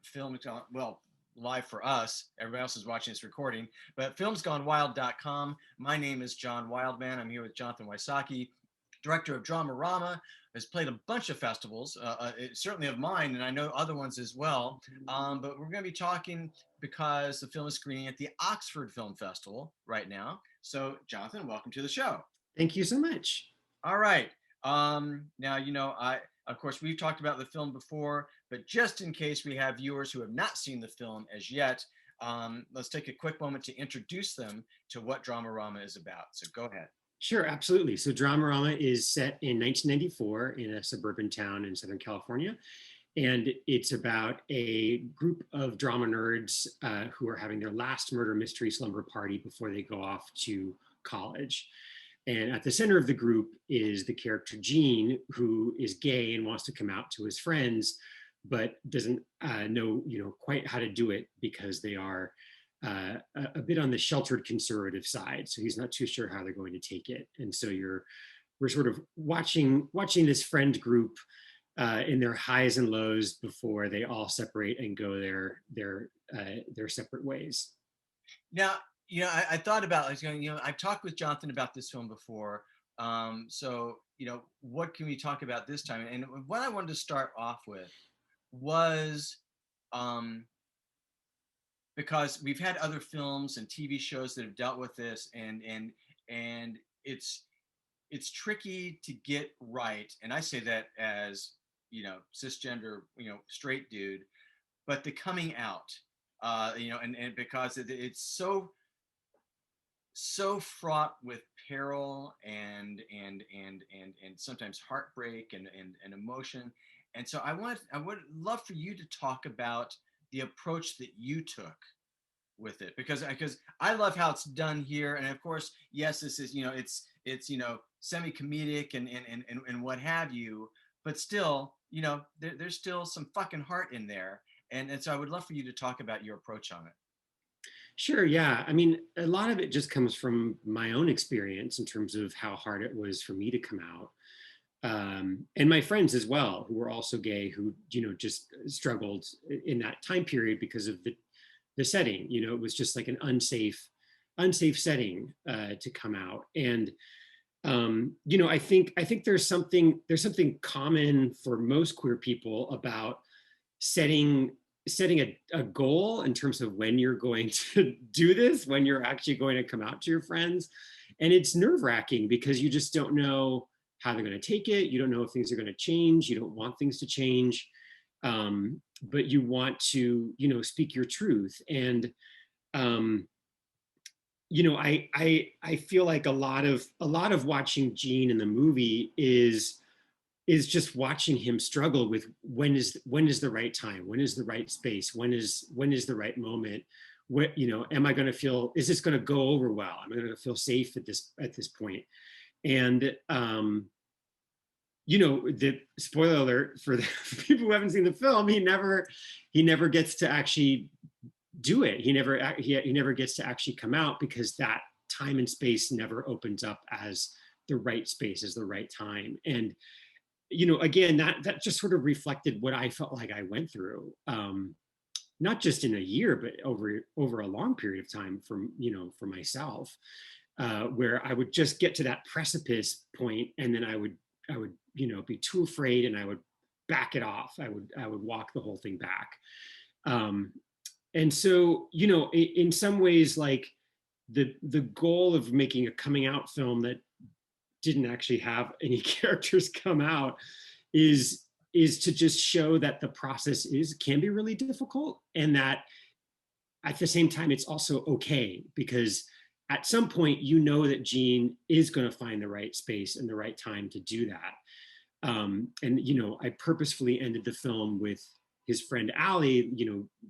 film, well, live for us. Everybody else is watching this recording, but filmsgonewild.com. My name is John Wildman. I'm here with Jonathan Wysocki, director of Dramarama, has played a bunch of festivals, certainly of mine, and I know other ones as well. But we're going to be talking because the film is screening at the Oxford Film Festival right now. So, Jonathan, welcome to the show. Thank you so much. All right. Now, of course, we've talked about the film before, but just in case we have viewers who have not seen the film as yet, let's take a quick moment to introduce them to what Dramarama is about. So go ahead. Sure, absolutely. So Dramarama is set in 1994 in a suburban town in Southern California. And it's about a group of drama nerds who are having their last murder mystery slumber party before they go off to college. And at the center of the group is the character Gene, who is gay and wants to come out to his friends, but doesn't know, quite how to do it because they are a bit on the sheltered conservative side. So he's not too sure how they're going to take it. And so we're sort of watching this friend group in their highs and lows before they all separate and go their separate ways. Now, I thought about I've talked with Jonathan about this film before. So, what can we talk about this time? And what I wanted to start off with was because we've had other films and TV shows that have dealt with this, and it's tricky to get right. And I say that as cisgender, straight dude, but the coming out, and because it's so fraught with peril and sometimes heartbreak and emotion. And so I would love for you to talk about the approach that you took with it, because I love how it's done here. And of course, yes, this is, it's semi-comedic and what have you, but still, there's still some fucking heart in there. And so I would love for you to talk about your approach on it. Sure, yeah. I mean, a lot of it just comes from my own experience in terms of how hard it was for me to come out. And my friends as well, who were also gay, who, just struggled in that time period because of the setting. It was just like an unsafe setting to come out. And, I think there's something common for most queer people about setting a goal in terms of when you're going to do this, when you're actually going to come out to your friends. And it's nerve-wracking because you just don't know how they're going to take it. You don't know if things are going to change. You don't want things to change. But you want to, speak your truth. And, I feel like a lot of watching Gene in the movie is just watching him struggle with when is the right time, when is the right space, when is the right moment, what, am I going to feel, is this going to go over well, am I going to feel safe at this point? And the spoiler alert for the people who haven't seen the film, he never gets to actually do it. He never gets to actually come out because that time and space never opens up as the right space, as the right time. And again, that just sort of reflected what I felt like I went through, not just in a year, but over a long period of time for myself, where I would just get to that precipice point, and then I would be too afraid, and I would back it off. I would walk the whole thing back. And so, in some ways, like the goal of making a coming out film that didn't actually have any characters come out is to just show that the process can be really difficult, and that at the same time it's also okay, because at some point that Gene is going to find the right space and the right time to do that. And I purposefully ended the film with his friend Allie,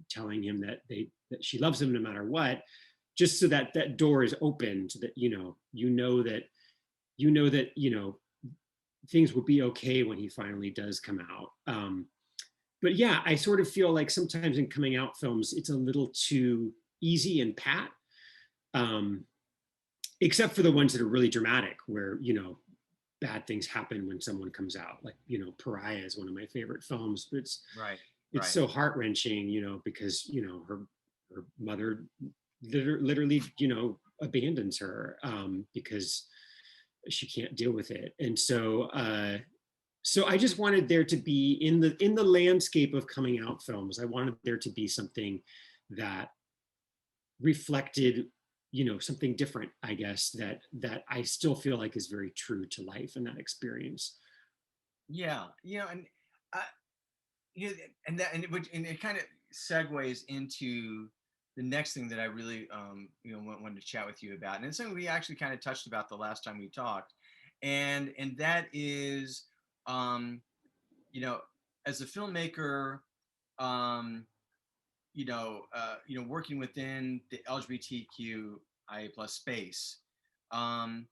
telling him that she loves him no matter what, just so that that door is open to that, that things will be okay when he finally does come out. But yeah, I sort of feel like sometimes in coming out films, it's a little too easy and pat, except for the ones that are really dramatic, where, bad things happen when someone comes out. Like, Pariah is one of my favorite films, but it's, right. it's Right. so heart-wrenching, because her mother literally, abandons her, because she can't deal with it. And so I just wanted there to be, in the landscape of coming out films, I wanted there to be something that reflected, something different, I guess, that I still feel like is very true to life and that experience. Yeah. And I, you know, and it kind of segues into the next thing that I really wanted to chat with you about, and it's something we actually kind of touched about the last time we talked, and that is, um, you know, as a filmmaker, um, working within the LGBTQIA plus space, um,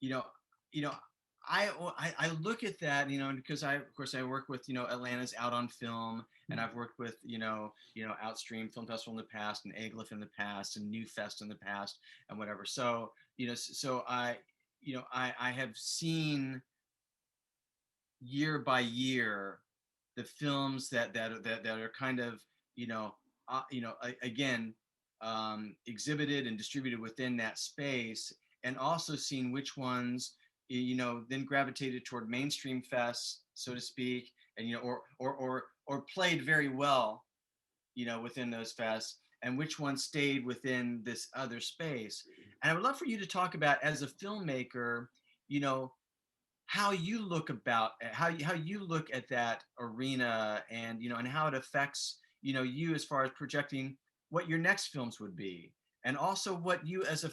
you know, you know, I look at that, because of course I work with, Atlanta's Out on Film, and I've worked with, Outstream Film Festival in the past, and AGLIF in the past, and New Fest in the past, and whatever. So, so I have seen year by year the films that are kind of again, exhibited and distributed within that space, and also seeing which ones then gravitated toward mainstream fests, so to speak, and or played very well within those fests, and which ones stayed within this other space. And I would love for you to talk about, as a filmmaker, you know how you look about how you look at that arena, and and how it affects you, as far as projecting what your next films would be, and also what you, as a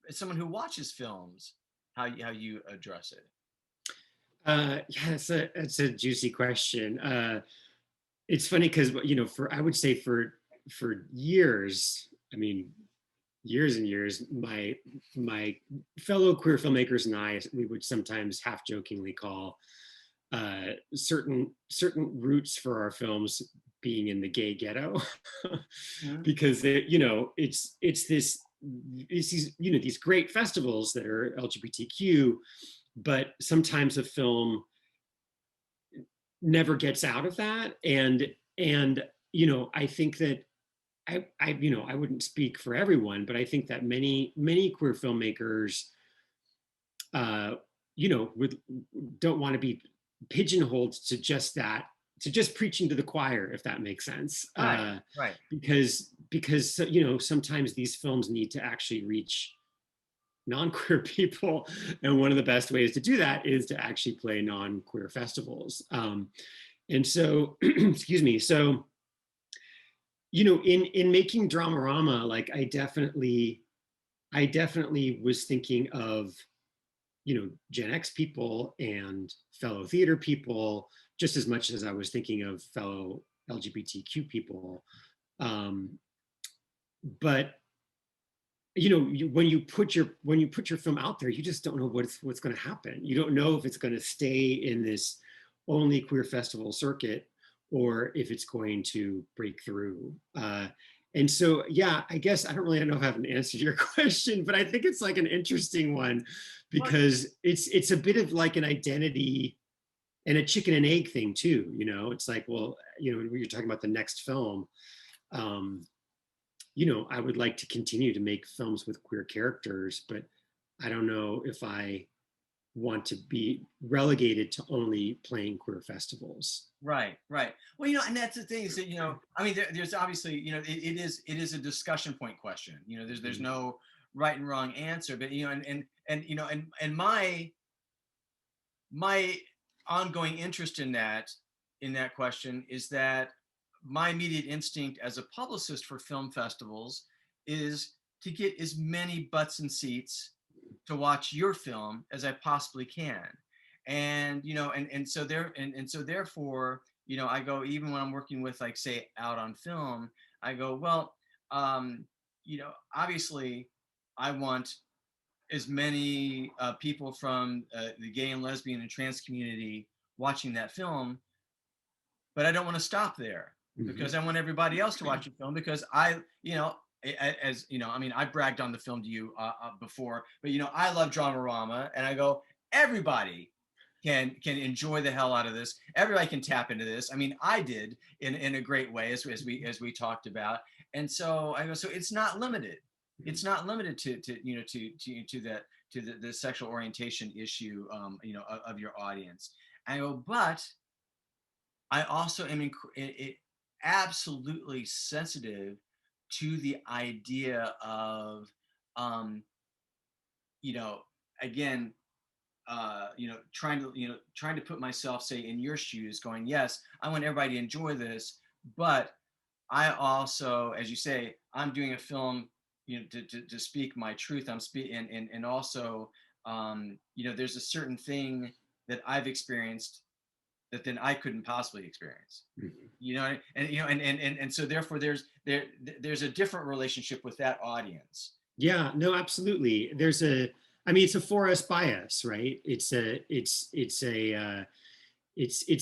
as someone who watches films, how you address it. Yeah, it's a juicy question. It's funny because, for I would say for years, I mean, years and years, my fellow queer filmmakers and I, we would sometimes half jokingly call certain roots for our films being in the gay ghetto, Mhm. because it's these great festivals that are LGBTQ, but sometimes a film never gets out of that. And I think that I wouldn't speak for everyone, but I think that many queer filmmakers uh would don't want to be pigeonholed to just that, to just preaching to the choir, if that makes sense. Right, right. Because sometimes these films need to actually reach non-queer people, and one of the best ways to do that is to actually play non-queer festivals. And so excuse me. So in making Dramarama, like I definitely was thinking of Gen X people and fellow theater people just as much as I was thinking of fellow LGBTQ people. Um, but when you put your film out there, you just don't know what's going to happen. You don't know if it's going to stay in this only queer festival circuit, or if it's going to break through. And so, yeah, I guess I don't really know if I have an answer to your question, but I think it's like an interesting one, Well, because it's a bit of like an identity and a chicken and egg thing too. It's like, well, when you're talking about the next film, um, I would like to continue to make films with queer characters, but I don't know if I want to be relegated to only playing queer festivals. right, right. Well, and that's the thing, is that I mean, there's obviously, it is a discussion point question. There's Mhm. no right and wrong answer, but and my ongoing interest in that question is that my immediate instinct as a publicist for film festivals is to get as many butts and seats to watch your film as I possibly can. And so therefore, I go, even when I'm working with, like, say, Out on Film, I go, well, obviously I want as many people from the gay and lesbian and trans community watching that film, but I don't want to stop there, because Mhm. I want everybody else to watch the film, because as I mean, I bragged on the film to you before, but I love Dramarama, and I go, everybody can enjoy the hell out of this. Everybody can tap into this. I mean, I did in a great way, as we talked about. And so I go, so it's not limited. It's not limited to you know to that to the sexual orientation issue, you know, of your audience. I go, but I also am absolutely sensitive to the idea of, um, you know, again, you know, trying to put myself, say, in your shoes, going, yes, I want everybody to enjoy this, but I also, as you say, I'm doing a film, you know, to speak my truth. I'm speaking, and also, you know, there's a certain thing that I've experienced that then I couldn't possibly experience. Mhm. You know, and you know, and so therefore there's a different relationship with that audience. Yeah, no, absolutely. There's a, I mean, it's a for us bias, right? It's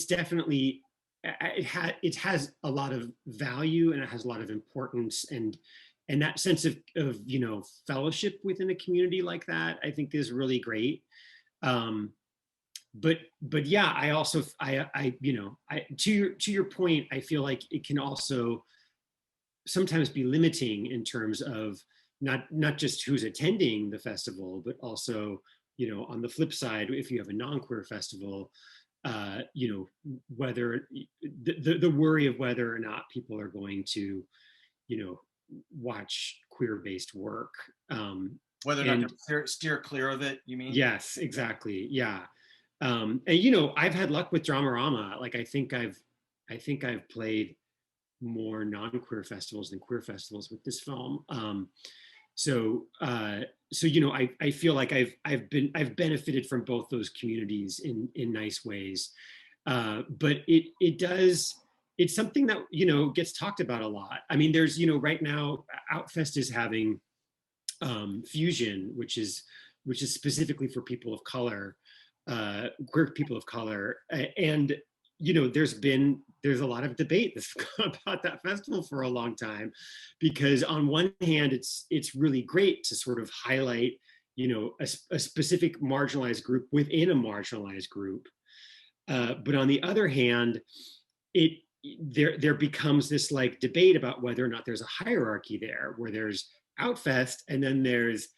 definitely, it has a lot of value and it has a lot of importance, and that sense of you know, fellowship within a community like that, I think is really great. Um, but yeah, I also, you know, to your point, I feel like it can also sometimes be limiting in terms of not just who's attending the festival, but also, you know, on the flip side, if you have a non-queer festival, you know, whether the worry of whether or not people are going to, you know, watch queer-based work. Whether or not And to steer clear of it, you mean? yes, exactly, yeah. And you know, I've had luck with Dramarama. Like I think I've played more non-queer festivals than queer festivals with this film. So so you know, I feel like I've benefited from both those communities in nice ways. But it does, it's something that, you know, gets talked about a lot. I mean, there's, you know, right now Outfest is having Fusion, which is specifically for people of color, queer people of color, and you know, there's a lot of debate that's about that festival for a long time, because on one hand, it's really great to sort of highlight, you know, a specific marginalized group within a marginalized group, but on the other hand, it there becomes this like debate about whether or not there's a hierarchy there, where there's Outfest and then there's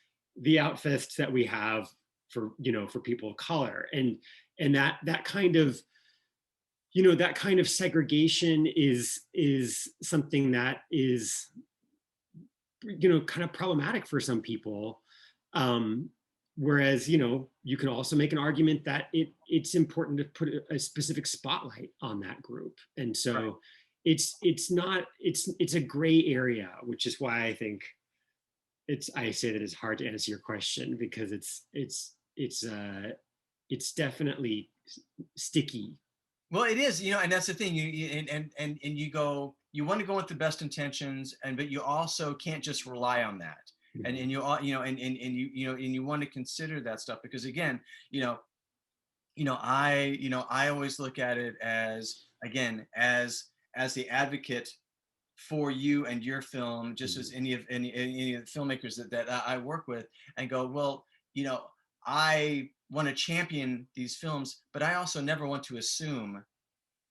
the Outfests that we have for, you know, for people of color, and that kind of, you know, that kind of segregation is something that is, you know, kind of problematic for some people. um Whereas, you know, you can also make an argument that it's important to put a specific spotlight on that group, and Right. so it's not, it's a gray area, which is why I think I say that it's hard to answer your question, because it's definitely sticky. Well, it is, you know, and that's the thing. And you go, you want to go with the best intentions, and but you also can't just rely on that. Mhm. And you all, you know, and you know, and you want to consider that stuff, because again, you know, I always look at it as, again, as the advocate for you and your film, just as Mhm. any of the filmmakers that I work with, and go, well, you know, I want to champion these films, but I also never want to assume,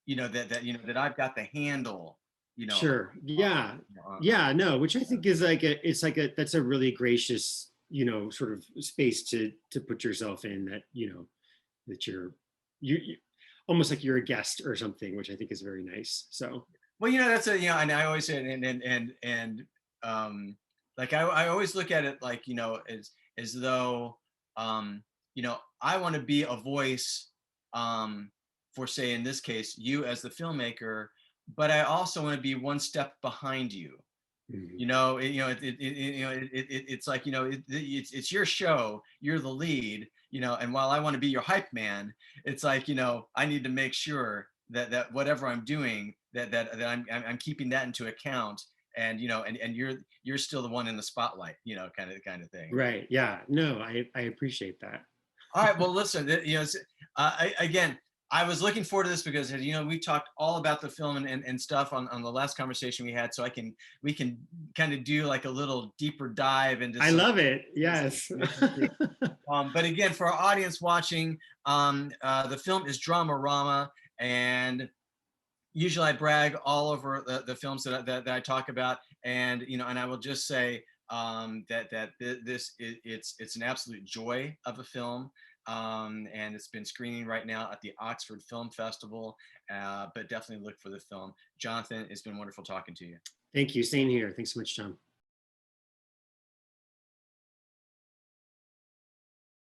you know, that you know that I've got the handle, you know, Sure. Yeah. on Yeah. No, which I think is like it's like that's a really gracious, you know, sort of space to put yourself in, that, you know, that you almost like you're a guest or something, which I think is very nice. So, well, you know, that's a, you know, and I always say, like I always look at it like, you know, as though, um, you know, I want to be a voice, for, say, in this case, you as the filmmaker, but I also want to be one step behind you. mhm. You know, you know, you know, it's like, you know, it's your show, you're the lead, you know, and while I want to be your hype man, it's like, you know, I need to make sure that whatever I'm doing, that I'm keeping that into account, and you know, and you're still the one in the spotlight, you know, kind of thing. Right. Yeah. No, I appreciate that. All right. Well, listen, you know, again, I was looking forward to this because, you know, we talked all about the film and stuff on the last conversation we had. So we can kind of do like a little deeper dive into I some, love it. some Yes. interesting But again, for our audience watching, the film is Dramarama, and usually I brag all over the films that I talk about, and and I will just say it's an absolute joy of a film, and it's been screening right now at the Oxford Film Festival. But definitely look for the film. Jonathan, it's been wonderful talking to you. Thank you. Same here. Thanks so much, John.